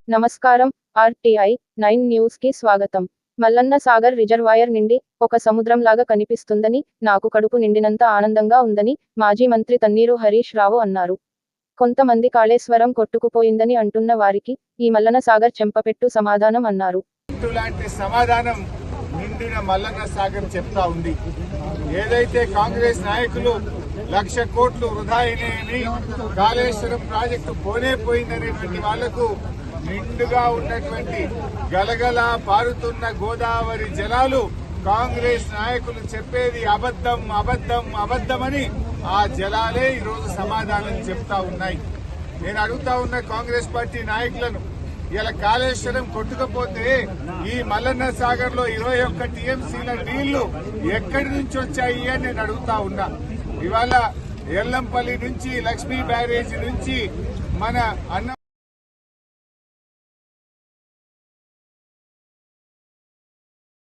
నమస్కారం. RTI 9 news కి స్వాగతం. మల్లన్న సాగర్ రిజర్వాయర్ నిండి ఒక సముద్రంలాగా కనిపిస్తుందని, నాకు కడుపు నిండినంత ఆనందంగా ఉందని మాజీ మంత్రి తన్నీరు హరీష్ రావు అన్నారు. కొంతమంది కాళేశ్వరం కొట్టుకుపోయిందని అంటున్న వారికి ఈ మల్లన్న సాగర్ చెంపపెట్టు సమాధానం అన్నారు. ఇలాంటి సమాధానం నిండిన మల్లన్న సాగర్ చెప్తా ఉంది. ఏదైతే కాంగ్రెస్ నాయకులు 1,00,000 కోట్లు వృధా అయినాయని, కాళేశ్వరం ప్రాజెక్టు పోయిననేటువంటి వాళ్లకు నిండుగా ఉన్నటువంటి గలగల పారుతున్న గోదావరి జలాలు కాంగ్రెస్ నాయకులు చెప్పేది అబద్ధం అబద్ధం అబద్ధమని ఆ జలాలే ఈరోజు సమాధానం చెప్తా ఉన్నాయి. నేను అడుగుతా ఉన్న కాంగ్రెస్ పార్టీ నాయకులను, ఇలా కాళేశ్వరం కొట్టుకపోతే ఈ మల్లన్న సాగర్ లో 21 టీఎంసీల నీళ్లు ఎక్కడి నుంచి వచ్చాయి అని నేను అడుగుతా ఉన్నా. ఇవాళ ఎల్లంపల్లి నుంచి, లక్ష్మీ బ్యారేజీ నుంచి మన అన్న